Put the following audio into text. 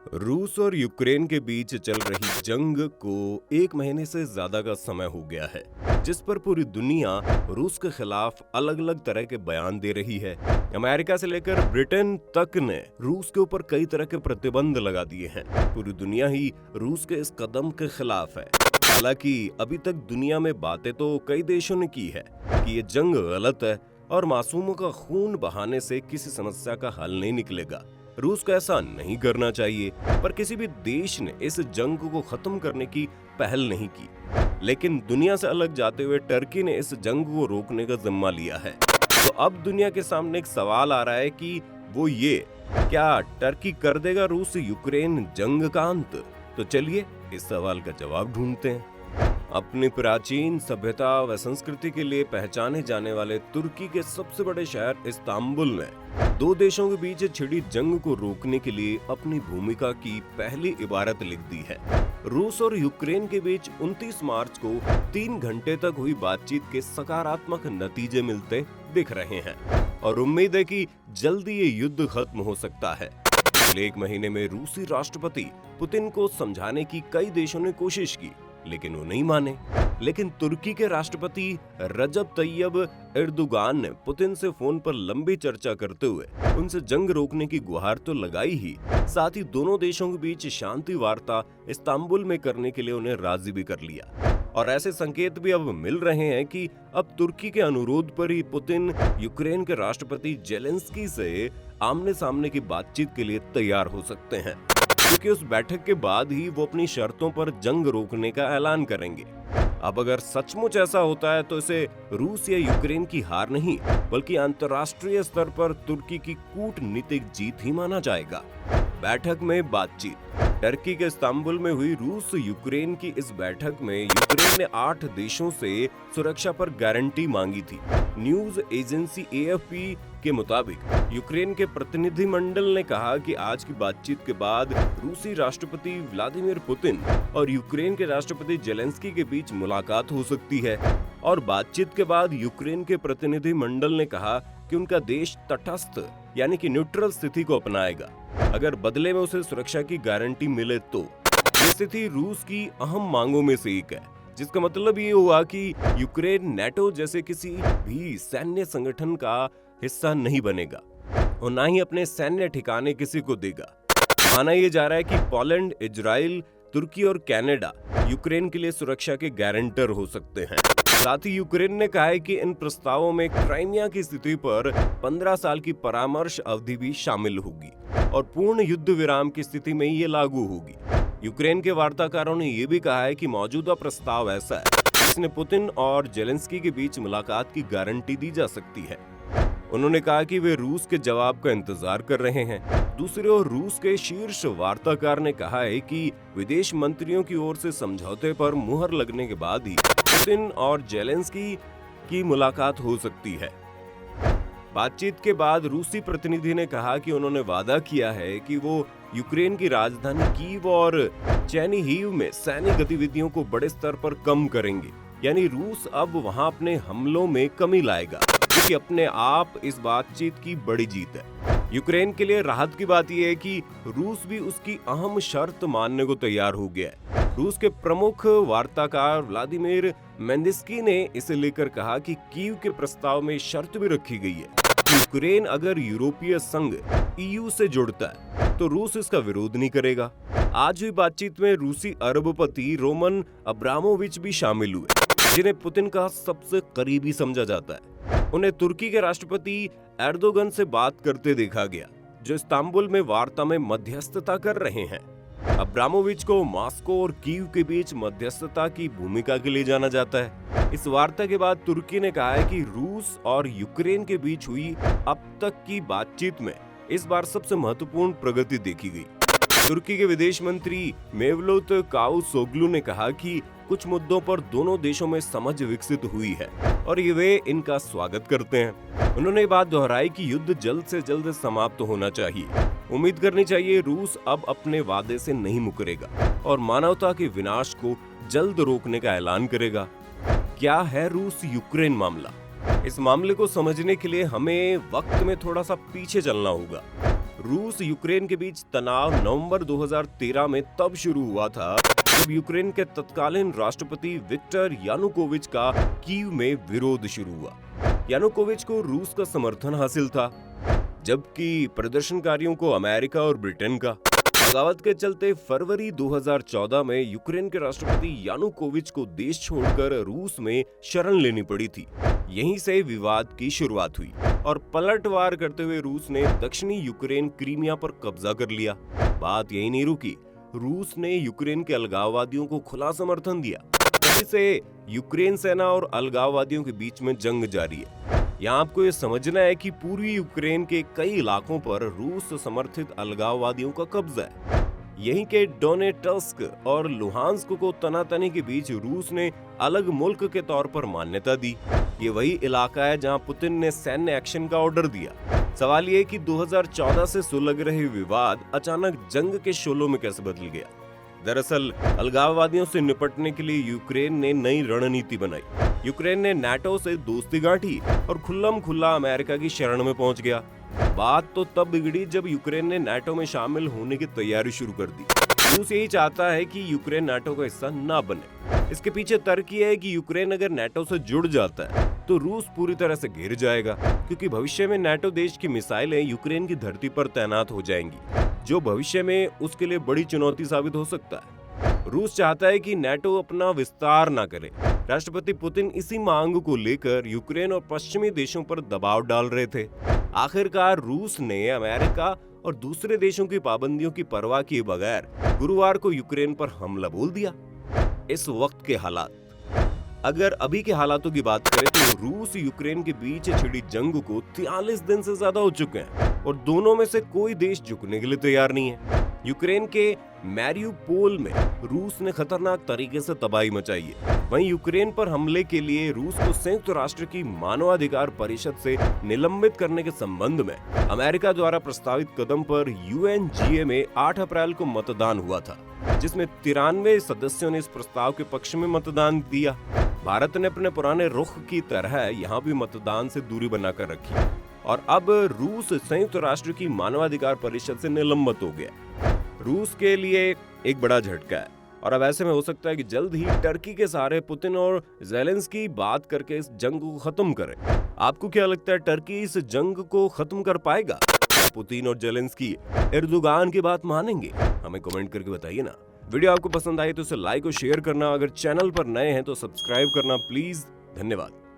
रूस और यूक्रेन के बीच चल रही जंग को 1 महीने से ज्यादा का समय हो गया है, जिस पर पूरी दुनिया रूस के खिलाफ अलग अलग तरह के बयान दे रही है। अमेरिका से लेकर ब्रिटेन तक ने रूस के ऊपर कई तरह के प्रतिबंध लगा दिए हैं। पूरी दुनिया ही रूस के इस कदम के खिलाफ है। हालांकि अभी तक दुनिया में बातें तो कई देशों ने की है कि ये जंग गलत है और मासूमों का खून बहाने से किसी समस्या का हल नहीं निकलेगा। रूस को ऐसा नहीं करना चाहिए, पर किसी भी देश ने इस जंग को खत्म करने की पहल नहीं की। लेकिन दुनिया से अलग जाते हुए टर्की ने इस जंग को रोकने का जिम्मा लिया है। तो अब दुनिया के सामने एक सवाल आ रहा है कि वो ये, क्या टर्की कर देगा रूस यूक्रेन जंग का अंत? तो चलिए इस सवाल का जवाब ढूंढते हैं। अपनी प्राचीन सभ्यता व संस्कृति के लिए पहचाने जाने वाले तुर्की के सबसे बड़े शहर इस्तांबुल में दो देशों के बीच छिड़ी जंग को रोकने के लिए अपनी भूमिका की पहली इबारत लिख दी है। रूस और यूक्रेन के बीच 29 मार्च को 3 घंटे तक हुई बातचीत के सकारात्मक नतीजे मिलते दिख रहे हैं और उम्मीद है कि जल्दी ये युद्ध खत्म हो सकता है। पिछले 1 महीने में रूसी राष्ट्रपति पुतिन को समझाने की कई देशों ने कोशिश की, लेकिन वो नहीं माने। लेकिन तुर्की के राष्ट्रपति रजब तैयब एर्दोगान ने पुतिन से फोन पर लंबी चर्चा करते हुए उनसे जंग रोकने की गुहार तो लगाई ही, साथ ही दोनों देशों के बीच शांति वार्ता इस्तांबुल में करने के लिए उन्हें राजी भी कर लिया। और ऐसे संकेत भी अब मिल रहे हैं कि अब तुर्की के अनुरोध पर ही पुतिन यूक्रेन के राष्ट्रपति जेलेंस्की से आमने सामने की बातचीत के लिए तैयार हो सकते हैं, क्योंकि उस बैठक के बाद ही वो अपनी शर्तों पर जंग रोकने का ऐलान करेंगे। अब अगर सचमुच ऐसा होता है तो इसे रूस या यूक्रेन की हार नहीं, बल्कि अंतर्राष्ट्रीय स्तर पर तुर्की की कूटनीतिक जीत ही माना जाएगा। बैठक में बातचीत। टर्की के इस्तांबुल में हुई रूस यूक्रेन की इस बैठक में यूक्रेन ने 8 देशों से सुरक्षा पर गारंटी मांगी थी। न्यूज एजेंसी AFP के मुताबिक यूक्रेन के प्रतिनिधिमंडल ने कहा कि आज की बातचीत के बाद रूसी राष्ट्रपति व्लादिमीर पुतिन और यूक्रेन के राष्ट्रपति जेलेंस्की के बीच मुलाकात हो सकती है। और बातचीत के बाद यूक्रेन के प्रतिनिधिमंडल ने कहा कि उनका देश तटस्थ यानी कि न्यूट्रल स्थिति को अपनाएगा अगर बदले में उसे सुरक्षा की गारंटी मिले तो। ये स्थिति रूस की अहम मांगों में से एक है, जिसका मतलब ये हुआ कि यूक्रेन नेटो जैसे किसी भी सैन्य संगठन का हिस्सा नहीं बनेगा और न ही अपने सैन्य ठिकाने किसी को देगा। माना यह जा रहा है कि पोलैंड, इजराइल, तुर्की और कनाडा यूक्रेन के लिए सुरक्षा के गारंटर हो सकते हैं। साथ ही यूक्रेन ने कहा है कि इन प्रस्तावों में क्राइमिया की स्थिति पर 15 साल की परामर्श अवधि भी शामिल होगी और पूर्ण युद्ध विराम की स्थिति में ये लागू होगी। यूक्रेन के वार्ताकारों ने यह भी कहा है कि मौजूदा प्रस्ताव ऐसा है जिसने पुतिन और जेलेंस्की के बीच मुलाकात की गारंटी दी जा सकती है। उन्होंने कहा कि वे रूस के जवाब का इंतजार कर रहे हैं। दूसरी ओर रूस के शीर्ष वार्ताकार ने कहा है कि विदेश मंत्रियों की ओर से समझौते पर मुहर लगने के बाद ही पुतिन और जेलेंस्की की मुलाकात हो सकती है। बातचीत के बाद रूसी प्रतिनिधि ने कहा कि उन्होंने वादा किया है कि वो यूक्रेन की राजधानी कीव और चेर्निहिव में सैन्य गतिविधियों को बड़े स्तर पर कम करेंगे, यानी रूस अब वहां अपने हमलों में कमी लाएगा, क्योंकि अपने आप इस बातचीत की बड़ी जीत है। यूक्रेन के लिए राहत की बात यह है कि रूस भी उसकी अहम शर्त मानने को तैयार हो गया है। रूस के प्रमुख वार्ताकार व्लादिमीर मेंदिस्की ने इसे लेकर कहा कि कीव के प्रस्ताव में शर्त भी रखी गई है कि यूक्रेन अगर यूरोपीय संघ EU से जुड़ता है तो रूस इसका विरोध नहीं करेगा। आज हुई बातचीत में रूसी अरबपति रोमन अब्रामोविच भी शामिल हुए, जिन्हें पुतिन का सबसे करीबी समझा जाता है। उन्हें तुर्की के राष्ट्रपति एर्दोगन से बात करते देखा गया, जो इस्तांबुल में वार्ता में मध्यस्थता कर रहे हैं। अब्रामोविच को मॉस्को और कीव के बीच मध्यस्थता की भूमिका के लिए जाना जाता है। इस वार्ता के बाद तुर्की ने कहा है कि रूस और यूक्रेन के बीच हुई अब तक की बातचीत में इस बार सबसे महत्वपूर्ण प्रगति देखी गई। तुर्की के विदेश मंत्री मेवलूत कावुसोग्लू ने कहा कि कुछ मुद्दों पर दोनों देशों में समझ विकसित हुई है और ये वे इनका स्वागत करते हैं। उन्होंने ये बात दोहराई कि युद्ध जल्द से जल्द समाप्त होना चाहिए। उम्मीद करनी चाहिए रूस अब अपने वादे से नहीं मुकरेगा और मानवता के विनाश को जल्द रोकने का ऐलान करेगा। क्या है रूस यूक्रेन मामला? इस मामले को समझने के लिए हमें वक्त में थोड़ा सा पीछे चलना होगा। रूस यूक्रेन के बीच तनाव नवंबर 2013 में तब शुरू हुआ था जब यूक्रेन के तत्कालीन राष्ट्रपति विक्टर यानुकोविच का कीव में विरोध शुरू हुआ। यानुकोविच को रूस का समर्थन हासिल था, जबकि प्रदर्शनकारियों को अमेरिका और ब्रिटेन का। बगावत के चलते फरवरी 2014 में यूक्रेन के राष्ट्रपति यानुकोविच को देश छोड़कर रूस में शरण लेनी पड़ी थी। यहीं से विवाद की शुरुआत हुई और पलटवार करते हुए रूस ने दक्षिणी यूक्रेन क्रीमिया पर कब्जा कर लिया। बात यही नहीं रुकी, रूस ने यूक्रेन के अलगाववादियों को खुला समर्थन दिया। तभी से यूक्रेन सेना और अलगाववादियों के बीच में जंग जारी है। यहाँ आपको ये समझना है कि पूर्वी यूक्रेन के कई इलाकों पर रूस समर्थित अलगाववादियों का कब्जा है। यहीं के डोनेट्स्क और लुहांस्क को तनातनी के बीच रूस ने अलग मुल्क के तौर पर मान्यता दी। ये वही इलाका है जहां पुतिन ने सैन्य एक्शन का ऑर्डर दिया। सवाल ये कि 2014 से सुलग रहे विवाद अचानक जंग के शोलों में कैसे बदल गया। दरअसल अलगाववादियों से निपटने के लिए यूक्रेन ने नई रणनीति बनाई। यूक्रेन ने नाटो से दोस्ती गांठी और खुल्लम खुल्ला अमेरिका की शरण में पहुंच गया। बात तो तब बिगड़ी जब यूक्रेन ने नाटो में शामिल होने की तैयारी शुरू कर दी। रूस यही चाहता है कि यूक्रेन नाटो का हिस्सा ना बने। इसके पीछे तर्क यह है कि यूक्रेन अगर नाटो से जुड़ जाता है तो रूस पूरी तरह से घिर जाएगा, क्योंकि भविष्य में नाटो देश की मिसाइलें यूक्रेन की धरती पर तैनात हो जाएंगी, जो भविष्य में उसके लिए बड़ी चुनौती साबित हो सकता है। रूस चाहता है कि नाटो अपना विस्तार ना करे। राष्ट्रपति पुतिन इसी मांग को लेकर यूक्रेन और पश्चिमी देशों पर दबाव डाल रहे थे। आखिरकार रूस ने अमेरिका और दूसरे देशों की पाबंदियों की परवाह किए बगैर गुरुवार को यूक्रेन पर हमला बोल दिया। इस वक्त के हालात, अगर अभी के हालातों की बात करें तो रूस यूक्रेन के बीच छिड़ी जंग को 43 दिन से ज्यादा हो चुके हैं और दोनों में से कोई देश झुकने के लिए तैयार नहीं है। यूक्रेन के मैरियुपोल में रूस ने खतरनाक तरीके से तबाही मचाई है। वहीं यूक्रेन पर हमले के लिए रूस को संयुक्त राष्ट्र की मानवाधिकार परिषद से निलंबित करने के संबंध में अमेरिका द्वारा प्रस्तावित कदम पर यूएनजीए में 8 अप्रैल को मतदान हुआ था, जिसमें 93 सदस्यों ने इस प्रस्ताव के पक्ष में मतदान दिया। भारत ने अपने पुराने रुख की तरह यहाँ भी मतदान से दूरी बनाकर रखी और अब रूस संयुक्त राष्ट्र की मानवाधिकार परिषद से निलंबित हो गया। रूस के लिए एक बड़ा झटका है और अब ऐसे में हो सकता है कि जल्द ही टर्की के सहारे पुतिन और ज़ेलेंस्की बात करके इस जंग को खत्म करें। आपको क्या लगता है, टर्की इस जंग को खत्म कर पाएगा? पुतिन और ज़ेलेंस्की एर्दोगान की बात मानेंगे? हमें कमेंट करके बताइए ना। वीडियो आपको पसंद आई तो इसे लाइक और शेयर करना, अगर चैनल पर नए हैं तो सब्सक्राइब करना प्लीज। धन्यवाद।